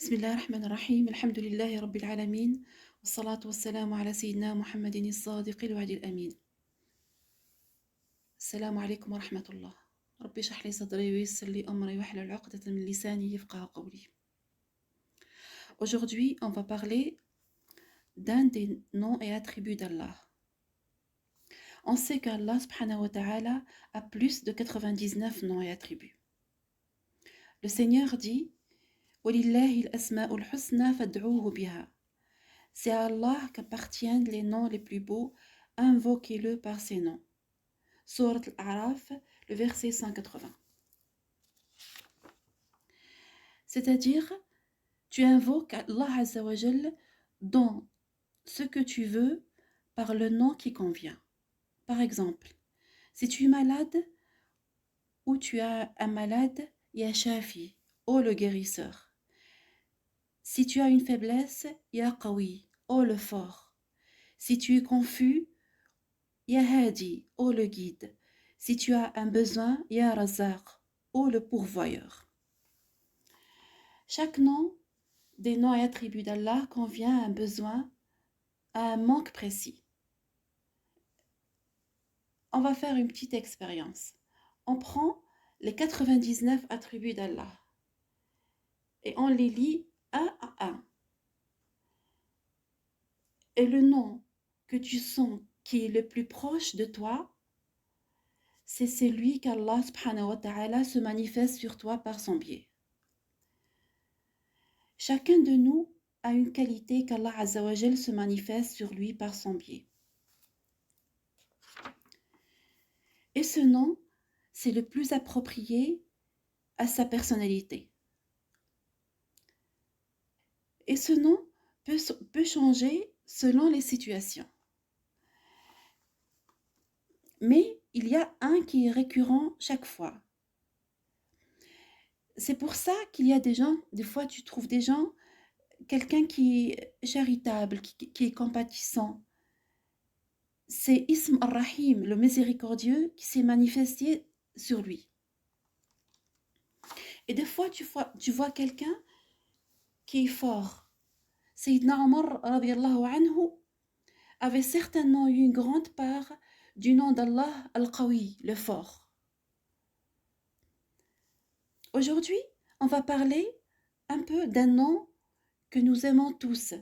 بسم الله الرحمن الرحيم الحمد لله رب العالمين والصلاة والسلام على سيدنا محمد الصادق الوعد الأمين. السلام عليكم ورحمة الله. ربي اشرح لي صدري ويسر لي أمري واحلل عقدة من لساني يفقه قولي. Aujourd'hui, on va parler d'un des noms et attributs d'Allah. On sait qu'Allah subhanahu wa ta'ala a plus de 99 noms et attributs. Le Seigneur dit وَلِلَّهِ الْأَسْمَاءُ الْحُسْنَى فَادْعُوهُ بِهَا. C'est à Allah qu'appartiennent les noms les plus beaux, invoquez-le par ses noms. Sourate Al-A'raf, le verset 180. C'est-à-dire, tu invoques Allah Azza wa Jal dans ce que tu veux par le nom qui convient. Par exemple, si tu es malade ou tu as un malade, ya Shafi, ô le guérisseur. Si tu as une faiblesse, ya Qawi, ô le fort. Si tu es confus, ya Hadi, ô le guide. Si tu as un besoin, ya Razaq, ô le pourvoyeur. Chaque nom des noms et attributs d'Allah convient à un besoin, à un manque précis. On va faire une petite expérience. On prend les 99 attributs d'Allah et on les lit un à un. Et le nom que tu sens qui est le plus proche de toi, c'est celui qu'Allah subhanahu wa ta'ala se manifeste sur toi par son biais. Chacun de nous a une qualité qu'Allah Azza wa Jal se manifeste sur lui par son biais. Et ce nom, c'est le plus approprié à sa personnalité. Et ce nom peut changer selon les situations. Mais il y a un qui est récurrent chaque fois. C'est pour ça qu'il y a des gens, des fois tu trouves des gens, quelqu'un qui est charitable, qui est compatissant. C'est Ism ar-Rahim, le miséricordieux, qui s'est manifesté sur lui. Et des fois tu vois quelqu'un qui est fort. Sayyidina Omar radiyallahu anhu avait certainement eu une grande part du nom d'Allah Al-Qawi, le fort. Aujourd'hui, on va parler un peu d'un nom que nous aimons tous,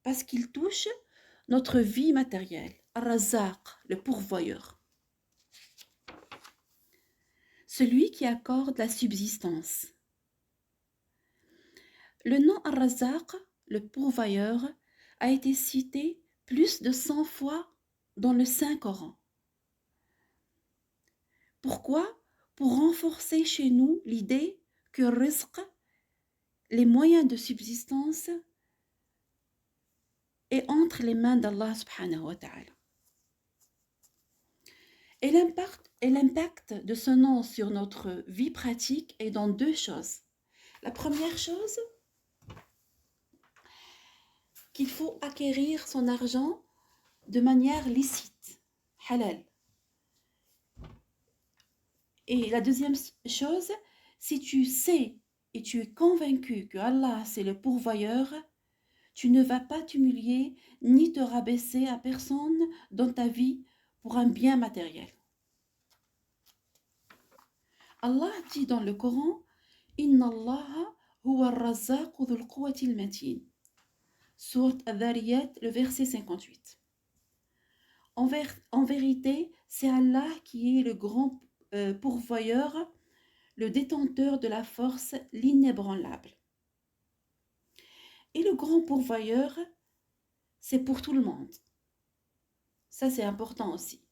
parce qu'il touche notre vie matérielle. Ar-Razzaq, le pourvoyeur. Celui qui accorde la subsistance. Le nom Ar-Razzaq, le pourvoyeur, a été cité plus de 100 fois dans le Saint-Coran. Pourquoi? Pour renforcer chez nous l'idée que rizq, les moyens de subsistance, est entre les mains d'Allah subhanahu wa ta'ala. Et l'impact de ce nom sur notre vie pratique est dans deux choses. La première chose, qu'il faut acquérir son argent de manière licite, halal. Et la deuxième chose, si tu sais et tu es convaincu que Allah c'est le pourvoyeur, tu ne vas pas t'humilier ni te rabaisser à personne dans ta vie pour un bien matériel. Allah dit dans le Coran, Inna Allah huwa ar-razzaq dhul quwwati al-matin. Sourate Adh-Dhariyat, le verset 58. En vérité, c'est Allah qui est le grand pourvoyeur, le détenteur de la force, l'inébranlable. Et le grand pourvoyeur, c'est pour tout le monde. Ça, c'est important aussi.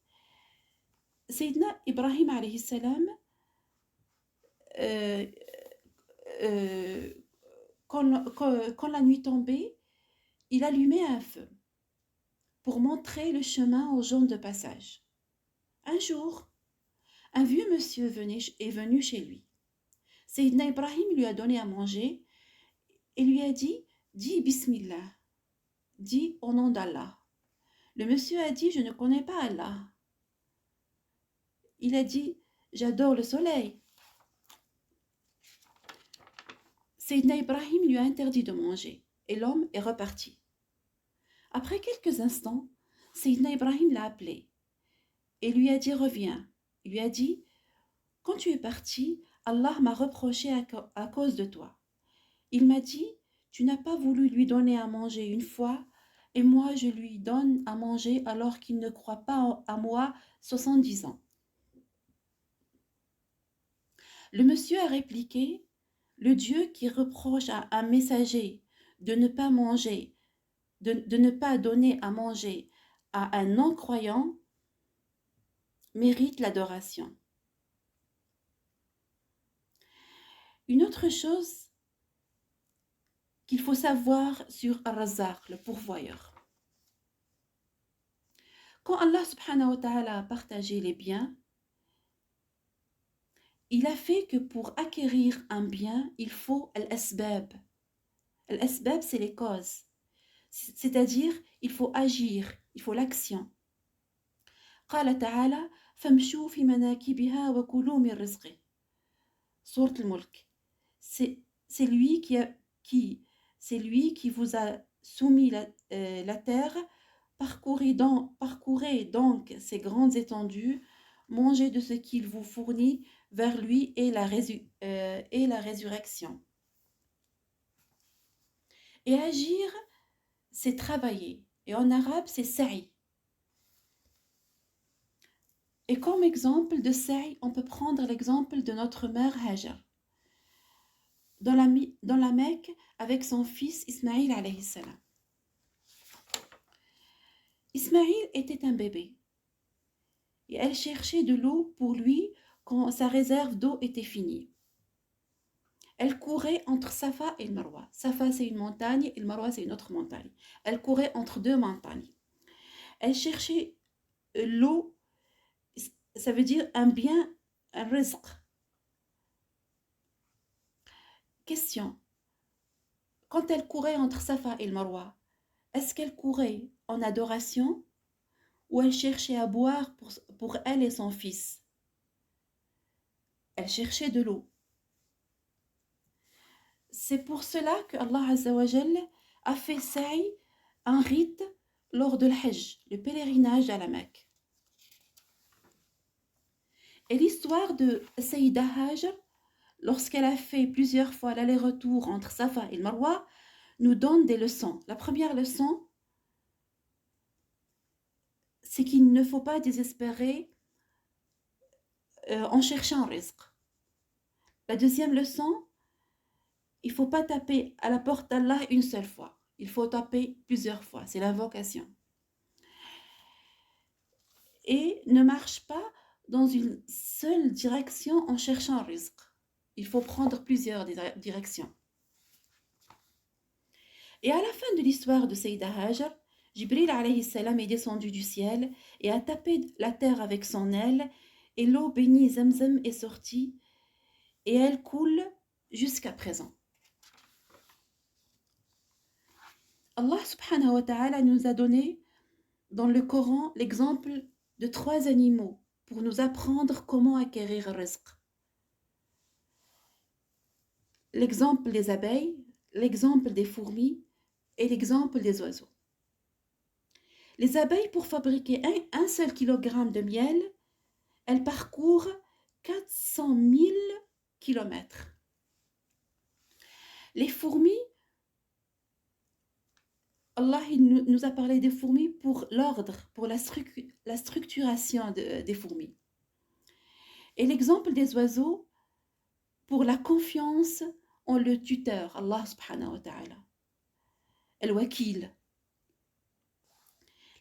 Sayyidina Ibrahim alayhi salam, quand la nuit tombait, il allumait un feu pour montrer le chemin aux gens de passage. Un jour, un vieux monsieur est venu chez lui. Sayyidina Ibrahim lui a donné à manger et lui a dit « Dis Bismillah, dis au nom d'Allah ». Le monsieur a dit « Je ne connais pas Allah ». Il a dit « J'adore le soleil ». Sayyidina Ibrahim lui a interdit de manger et l'homme est reparti. Après quelques instants, Sayyidina Ibrahim l'a appelé et lui a dit reviens. Il lui a dit quand tu es parti, Allah m'a reproché à cause de toi. Il m'a dit tu n'as pas voulu lui donner à manger une fois et moi je lui donne à manger alors qu'il ne croit pas à moi 70 ans. Le monsieur a répliqué le Dieu qui reproche à un messager de ne pas manger, de ne pas donner à manger à un non-croyant mérite l'adoration. Une autre chose qu'il faut savoir sur Ar-Razzaq, le pourvoyeur. Quand Allah subhanahu wa ta'ala a partagé les biens, il a fait que pour acquérir un bien, il faut al-asbab. Al-asbab, c'est les causes. C'est-à-dire, il faut agir, il faut l'action. قال تعالى فامشوا في مناكبها وكلوا من رزقه. Sourate al-Mulk. C'est lui c'est lui qui vous a soumis la terre. Parcourez donc ces grandes étendues, mangez de ce qu'il vous fournit, vers lui et la résurrection. Et agir, c'est travailler. Et en arabe, c'est sa'i. Et comme exemple de sa'i, on peut prendre l'exemple de notre mère Hajar. Dans la Mecque, avec son fils Ismaïl alayhi salam. Ismaïl était un bébé. Et elle cherchait de l'eau pour lui quand sa réserve d'eau était finie. Elle courait entre Safa et Marwa. Safa, c'est une montagne et Marwa, c'est une autre montagne. Elle courait entre deux montagnes. Elle cherchait l'eau, ça veut dire un bien, un rizq. Question. Quand elle courait entre Safa et Marwa, est-ce qu'elle courait en adoration ou elle cherchait à boire pour elle et son fils? Elle cherchait de l'eau. C'est pour cela que Allah Azza wa Jal a fait sa'i, un rite lors de l'Hajj, le pèlerinage à la Mecque. Et l'histoire de Sayyida Hajar, lorsqu'elle a fait plusieurs fois l'aller-retour entre Safa et Marwa, nous donne des leçons. La première leçon, c'est qu'il ne faut pas désespérer en cherchant un rizq. La deuxième leçon, il ne faut pas taper à la porte d'Allah une seule fois. Il faut taper plusieurs fois. C'est l'invocation. Et ne marche pas dans une seule direction en cherchant un rizq. Il faut prendre plusieurs directions. Et à la fin de l'histoire de Sayyida Hajar, Jibril alayhi salam est descendu du ciel et a tapé la terre avec son aile et l'eau bénie Zamzam est sortie et elle coule jusqu'à présent. Allah subhanahu wa ta'ala nous a donné dans le Coran l'exemple de 3 animaux pour nous apprendre comment acquérir le rizq. L'exemple des abeilles, l'exemple des fourmis et l'exemple des oiseaux. Les abeilles, pour fabriquer un seul kilogramme de miel, elles parcourent 400 000 kilomètres. Les fourmis, Allah nous a parlé des fourmis pour l'ordre, pour la structuration des fourmis. Et l'exemple des oiseaux pour la confiance en le tuteur, Allah subhanahu wa ta'ala. Al-Wakil.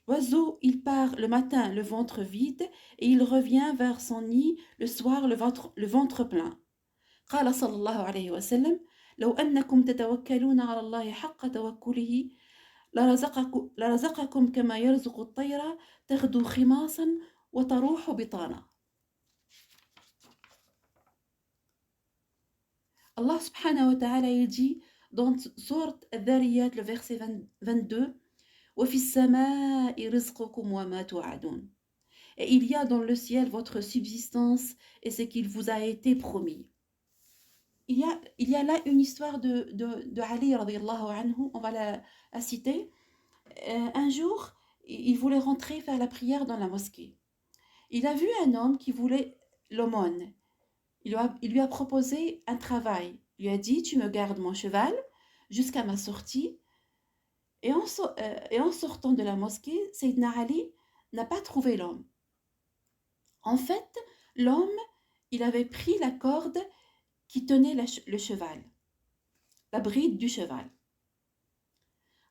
L'oiseau, il part le matin le ventre vide et il revient vers son nid le soir le ventre plein. قال صلى الله عليه وسلم لو أنكم تتوكلون على الله حق توكله لرزقكم كما يرزق الطير تغدو خماصا وتروح بطانا. Allah subhanahu wa ta'ala il dit dans sourate Al-Dhariyat le verset 22 وفي السماء رزقكم وما توعدون. Et il y a dans le ciel votre subsistance et ce qu'il vous a été promis. il y a là une histoire de Ali, radiallahu anhu, on va la citer. Un jour, il voulait rentrer faire la prière dans la mosquée. Il a vu un homme qui voulait l'aumône. Il lui a proposé un travail. Il lui a dit, tu me gardes mon cheval jusqu'à ma sortie. Et en sortant de la mosquée, Sayyidina Ali n'a pas trouvé l'homme. En fait, l'homme, il avait pris la corde qui tenait le cheval, la bride du cheval.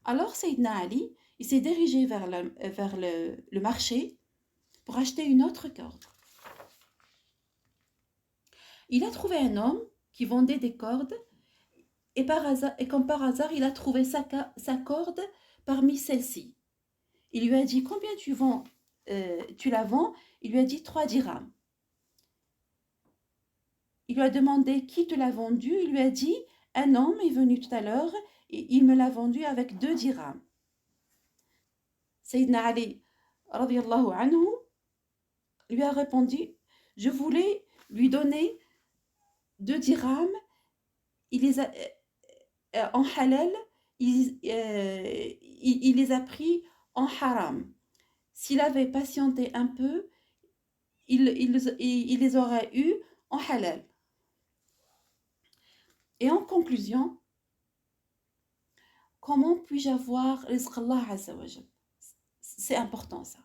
Alors Sayyidina Ali, il s'est dirigé vers le marché pour acheter une autre corde. Il a trouvé un homme qui vendait des cordes et comme par hasard, il a trouvé sa corde parmi celles-ci. Il lui a dit, combien tu la vends? Il lui a dit 3 dirhams. Il lui a demandé qui te l'a vendu. Il lui a dit, un homme est venu tout à l'heure et il me l'a vendu avec 2 dirhams. Sayyidina Ali, radiallahu anhu, lui a répondu, je voulais lui donner 2 dirhams, il les a, en halal, il les a pris en haram. S'il avait patienté un peu, il les aurait eus en halal. Et en conclusion, comment puis-je avoir rizq Allah Azza wa Jal? C'est important ça.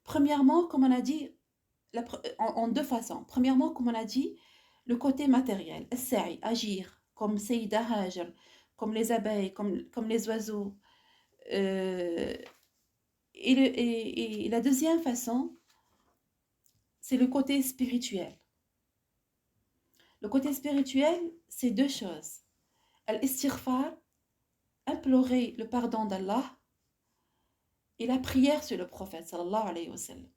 Premièrement, comme on a dit, en deux façons. Premièrement, comme on a dit, le côté matériel, as-sa'i, agir, comme Sayyida Hajar, comme les abeilles, comme les oiseaux. Euh, et la deuxième façon, c'est le côté spirituel. Le côté spirituel, c'est deux choses. Al-istighfar, implorer le pardon d'Allah, et la prière sur le prophète, sallallahu alayhi wa sallam.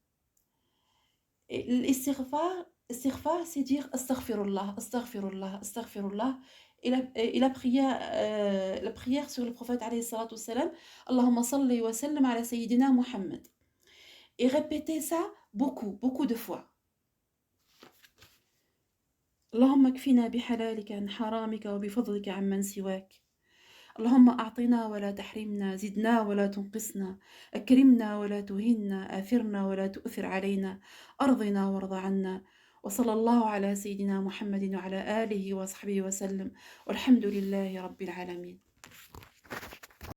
Et l'istighfar, c'est dire astaghfirullah, astaghfirullah, astaghfirullah. Et la prière sur le prophète, alayhi salatu wassalam, Allahumma salli wa sallam ala sayyidina Muhammad. Et répétez ça beaucoup de fois. اللهم اكفنا بحلالك عن حرامك وبفضلك عمن سواك اللهم أعطنا ولا تحرمنا زدنا ولا تنقصنا أكرمنا ولا تهنا آثرنا ولا تؤثر علينا أرضنا وارض عنا وصلى الله على سيدنا محمد وعلى آله وصحبه وسلم والحمد لله رب العالمين.